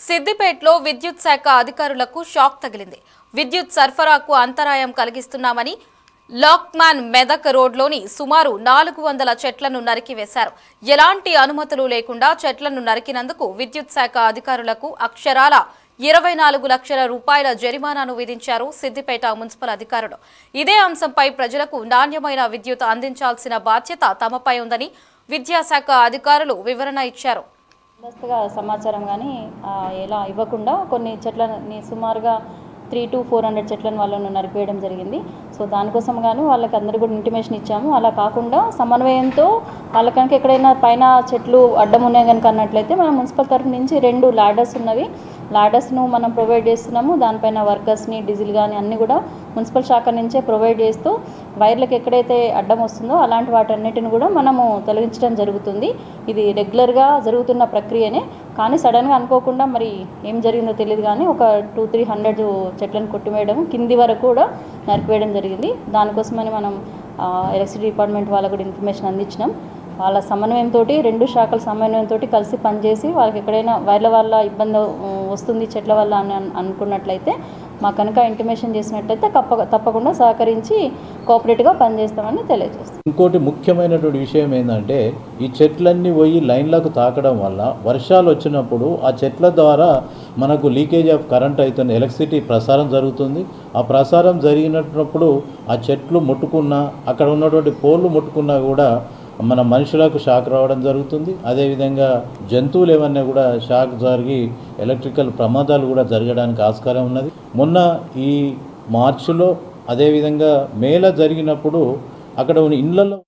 సిద్దిపేటలో విద్యుత్ శాఖ అధికారులకు షాక్ తగిలింది. విద్యుత్ సరఫరాకు అంతరాయం కలిగిస్తున్నామని లాక్మాన్ మెదక్ రోడ్లోని సుమారు 400 చెట్లను నరికివేశారు. ఎలాంటి అనుమతులు లేకుండా చెట్లను నరికినందుకు విద్యుత్ శాఖ అధికారులకు అక్షరాల 24 లక్షల రూపాయల జరిమానాను విధించారు సిద్దిపేట మున్సిపల్ అధికారులు. ఇదే అంశంపై ప్రజలకు నాణ్యమైన విద్యుత్ అందించాల్సిన బాధ్యత తమపై ఉందని విద్యాశాఖ అధికారులు వివరణ ఇచ్చారు. ముందస్తుగా సమాచారం కానీ ఎలా ఇవ్వకుండా కొన్ని చెట్లని సుమారుగా 300 to 400 చెట్లను వాళ్ళను నరికివేయడం జరిగింది. సో దానికోసం గాను వాళ్ళకి అందరూ కూడా ఇంటిమేషన్ ఇచ్చాము. అలా కాకుండా సమన్వయంతో వాళ్ళ కనుక ఎక్కడైనా పైన చెట్లు అడ్డం ఉన్నాయి కనుక అన్నట్లయితే మన మున్సిపల్ తరఫు నుంచి 2 లాడర్స్ ఉన్నవి. లాడర్స్ను మనం ప్రొవైడ్ చేస్తున్నాము. దానిపైన వర్కర్స్ని డీజిల్ కానీ అన్నీ కూడా మున్సిపల్ శాఖ నుంచే ప్రొవైడ్ చేస్తూ వైర్లకు ఎక్కడైతే అడ్డం వస్తుందో అలాంటి వాటన్నిటిని కూడా మనము తొలగించడం జరుగుతుంది. ఇది రెగ్యులర్గా జరుగుతున్న ప్రక్రియనే. కానీ సడన్గా అనుకోకుండా మరి ఏం జరిగిందో తెలియదు కానీ ఒక 200-300 చెట్లను కొట్టివేయడం కింది వరకు కూడా నరికివేయడం జరిగింది. దానికోసమని మనం ఎలక్ట్రిసిటీ డిపార్ట్మెంట్ వాళ్ళకు కూడా ఇన్ఫర్మేషన్ అందించినాం. వాళ్ళ సమన్వయంతో 2 శాఖల సమన్వయంతో కలిసి పనిచేసి వాళ్ళకి ఎక్కడైనా వైర్ల వల్ల ఇబ్బంది వస్తుంది చెట్ల వల్ల అని అనుకున్నట్లయితే మా కనుక ఇంటిమేషన్ చేసినట్లయితే తప్పకుండా సహకరించి కోఆపరేటివ్గా పనిచేస్తామని తెలియజేస్తాం. ఇంకోటి ముఖ్యమైనటువంటి విషయం ఏంటంటే ఈ చెట్లన్నీ పోయి లైన్లకు తాకడం వల్ల వర్షాలు వచ్చినప్పుడు ఆ చెట్ల ద్వారా మనకు లీకేజ్ ఆఫ్ కరెంట్ అవుతుంది, ఎలక్ట్రిసిటీ ప్రసారం జరుగుతుంది. ఆ ప్రసారం జరిగినప్పుడు ఆ చెట్లు ముట్టుకున్నా అక్కడ ఉన్నటువంటి పోల్లు ముట్టుకున్నా కూడా మన మనుషులకు షాక్ రావడం జరుగుతుంది. అదేవిధంగా జంతువులు ఏమన్నా కూడా షాక్ జరిగి ఎలక్ట్రికల్ ప్రమాదాలు కూడా జరగడానికి ఆస్కారం ఉన్నది. మొన్న ఈ మార్చిలో అదేవిధంగా మేలో జరిగినప్పుడు అక్కడ ఉన్న ఇళ్లలో